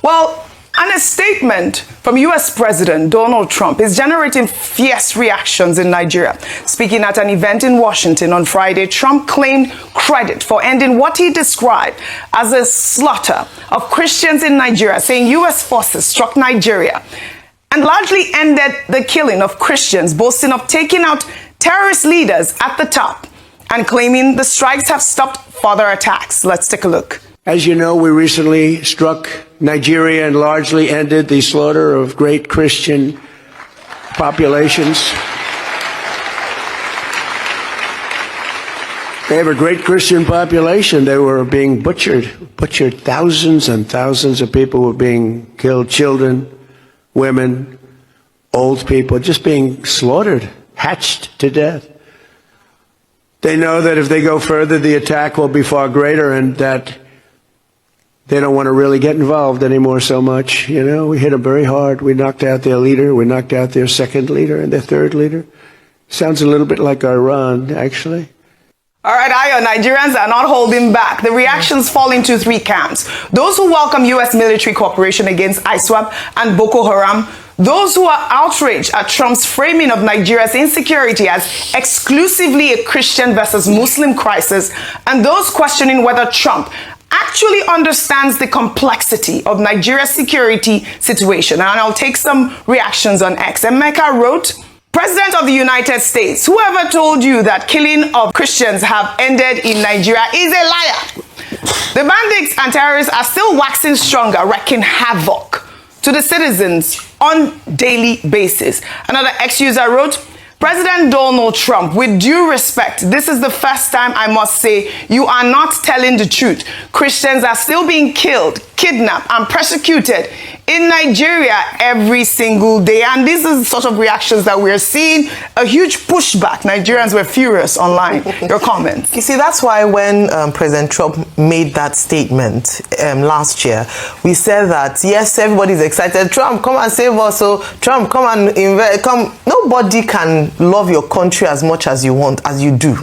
Well, and a statement from U.S. President Donald Trump is generating fierce reactions in Nigeria. Speaking at an event in Washington on Friday, Trump claimed credit for ending what he described as a slaughter of Christians in Nigeria, saying U.S. forces struck Nigeria and largely ended the killing of Christians, boasting of taking out terrorist leaders at the top and claiming the strikes have stopped further attacks. Let's take a look. As you know, we recently struck Nigeria and largely ended the slaughter of great Christian populations. They have a great Christian population. They were being butchered. Thousands and thousands of people were being killed. Children, women, old people, just being slaughtered, hatched to death. They know that if they go further, the attack will be far greater, and that they don't want to really get involved anymore so much. You know, we hit them very hard. We knocked out their leader. We knocked out their second leader and their third leader. Sounds a little bit like Iran, actually. All right, Ayo, Nigerians are not holding back. The reactions fall into three camps. Those who welcome U.S. military cooperation against ISWAP and Boko Haram, those who are outraged at Trump's framing of Nigeria's insecurity as exclusively a Christian versus Muslim crisis, and those questioning whether Trump actually understands the complexity of Nigeria's security situation. And I'll take some reactions on X. Emeka wrote, President of the United States, whoever told you that killing of Christians have ended in Nigeria is a liar. The bandits and terrorists are still waxing stronger, wreaking havoc to the citizens on daily basis. Another X-user wrote, President Donald Trump, with due respect, this is the first time I must say you are not telling the truth. Christians are still being killed, kidnapped, and persecuted in Nigeria every single day. And this is the sort of reactions that we're seeing. A huge pushback. Nigerians were furious online. Your comments? You see, that's why when President Trump made that statement last year, we said that, yes, everybody's excited. Trump, come and save us. So Trump, come and invest. Come. Nobody can love your country as much as you want, as you do.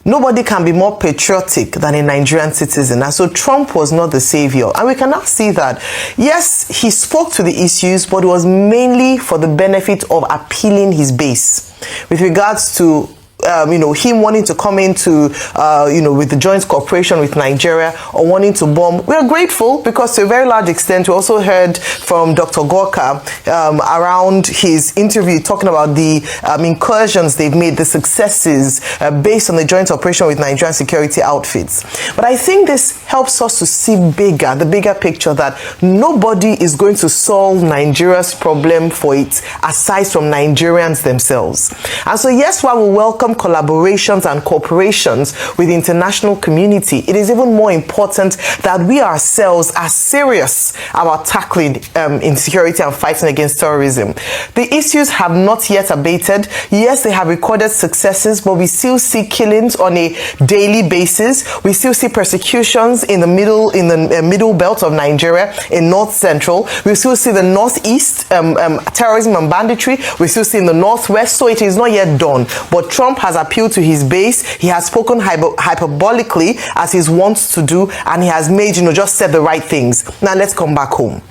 Nobody can be more patriotic than a Nigerian citizen. And so Trump was not the savior. And we can now see that, yes, he spoke to the issues, but it was mainly for the benefit of appealing his base. With regards to him wanting to come into, with the joint cooperation with Nigeria or wanting to bomb. We're grateful because to a very large extent, we also heard from Dr. Gorka around his interview talking about the incursions they've made, the successes based on the joint operation with Nigerian security outfits. But I think this helps us to see the bigger picture, that nobody is going to solve Nigeria's problem for it aside from Nigerians themselves. And so, yes, while we welcome collaborations and cooperations with the international community, it is even more important that we ourselves are serious about tackling insecurity and fighting against terrorism. The issues have not yet abated. Yes, they have recorded successes, but we still see killings on a daily basis. We still see persecutions in the middle belt of Nigeria, in North Central. We still see the Northeast terrorism and banditry. We still see in the Northwest. So it is not yet done. But Trump has appealed to his base. He has spoken hyperbolically, as he wants to do, and he has made, just said the right things. Now let's come back home.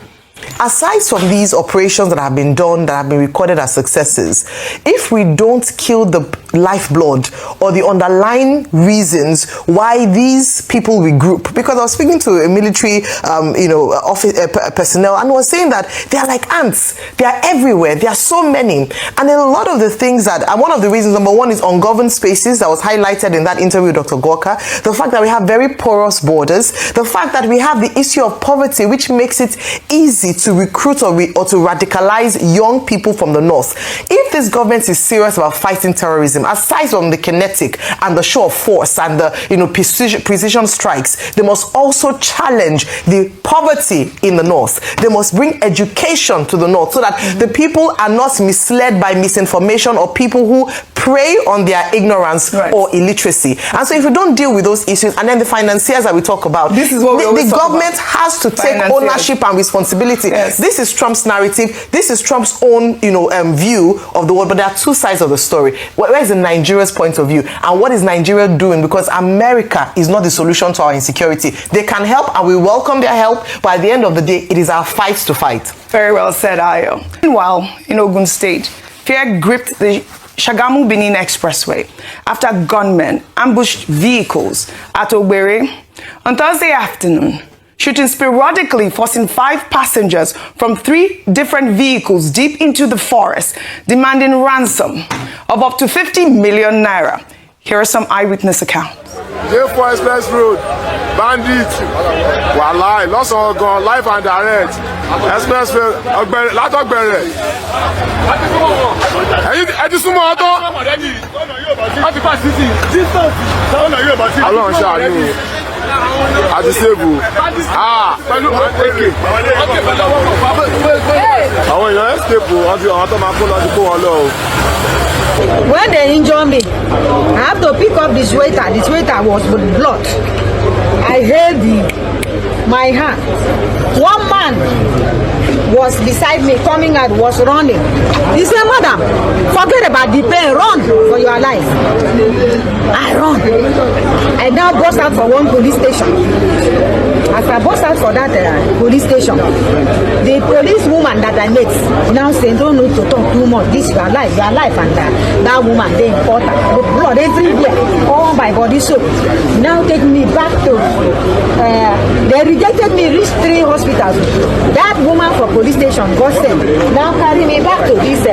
Aside from these operations that have been done, that have been recorded as successes, if we don't kill the lifeblood or the underlying reasons why these people regroup, because I was speaking to a military, personnel, and was saying that they are like ants. They are everywhere. There are so many, and a lot of the things that, and one of the reasons, number one, is ungoverned spaces that was highlighted in that interview with Dr. Gorka. The fact that we have very porous borders, the fact that we have the issue of poverty, which makes it easy to recruit or to radicalize young people from the north. If this government is serious about fighting terrorism, aside from the kinetic and the show of force and the precision strikes, they must also challenge the poverty in the north. They must bring education to the north so that the people are not misled by misinformation or people who prey on their ignorance or illiteracy. And so if we don't deal with those issues, and then the financiers that we talk about, this is what the government has to take ownership and responsibility. Yes. This is Trump's narrative. This is Trump's own, view of the world. But there are two sides of the story. Where's is in Nigeria's point of view, and what is Nigeria doing? Because America is not the solution to our insecurity. They can help, and we welcome their help, but at the end of the day, it is our fight to fight. Very well said, Ayo. Meanwhile, in Ogun State, fear gripped the Sagamu Benin Expressway after gunmen ambushed vehicles at Ogbere on Thursday afternoon, shooting sporadically, forcing 5 passengers from 3 different vehicles deep into the forest, demanding ransom of up to 50 million naira. Here are some eyewitness accounts. J4 Express Road, bandits, Walai, lost all gone, live and direct. Expressway, Ogbere, Lat Ogbere. Ọlọ́run ṣàánú àti sèbù pẹ̀lú èké àwọn èèyàn escape ọtí àwọn tó máa kó lọ ti kó wọn lọ o. When they injure me, I have to pick up the sweater. The sweater was with blood. I held my hand. One man was beside me, coming out, was running. He said, "Madam, forget about the pain, run for your life." I run. I now burst out for one police station. As I burst out for that police station, the police woman that I met now saying, "Don't need to talk too much. This your life, and that woman, they important. With blood everywhere, all my body soap." Now take me back to. They rejected me, reached 3 hospitals. That woman for police station got sent. Now carry me back to this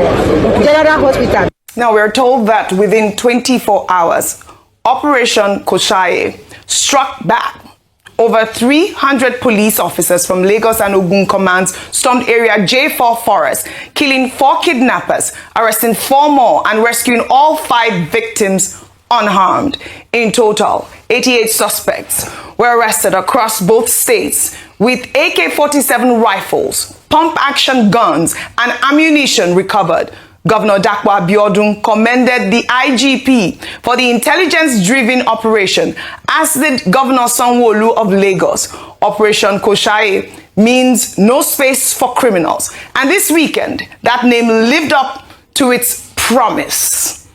general hospital. Now we're told that within 24 hours, Operation Koshaye struck back. Over 300 police officers from Lagos and Ogun commands stormed area J4 Forest, killing 4 kidnappers, arresting 4 more, and rescuing all 5 victims unharmed. In total, 88 suspects were arrested across both states with AK-47 rifles, pump-action guns, and ammunition recovered. Governor Dakwa Abiodun commended the IGP for the intelligence-driven operation, as did Governor Sanwo-Olu of Lagos. Operation Koshaye means no space for criminals, and this weekend, that name lived up to its promise.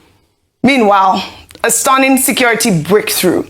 Meanwhile, a stunning security breakthrough.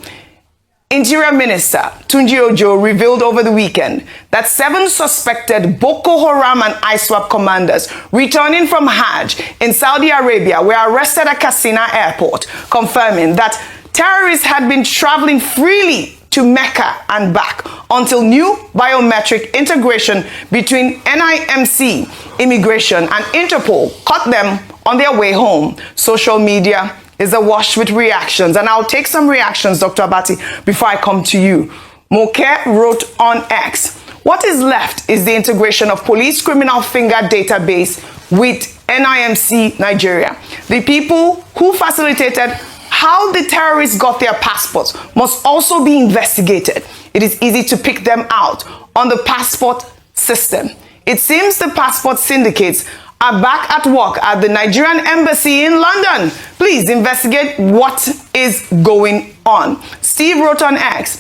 Interior Minister Tunji Ojo revealed over the weekend that 7 suspected Boko Haram and ISWAP commanders returning from Hajj in Saudi Arabia were arrested at Katsina Airport, confirming that terrorists had been traveling freely to Mecca and back until new biometric integration between NIMC, Immigration, and Interpol caught them on their way home. Social media is awash with reactions, and I'll take some reactions, Dr. Abati, before I come to you. Moke wrote on X, "What is left is the integration of police criminal finger database with NIMC Nigeria. The people who facilitated how the terrorists got their passports must also be investigated. It is easy to pick them out on the passport system. It seems the passport syndicates are back at work at the Nigerian embassy in London. Please investigate what is going on." Steve wrote on X,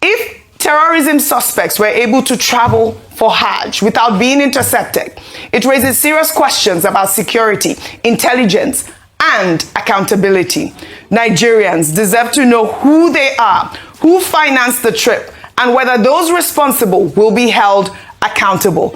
"If terrorism suspects were able to travel for Hajj without being intercepted, it raises serious questions about security, intelligence, and accountability. Nigerians deserve to know who they are, who financed the trip, and whether those responsible will be held accountable."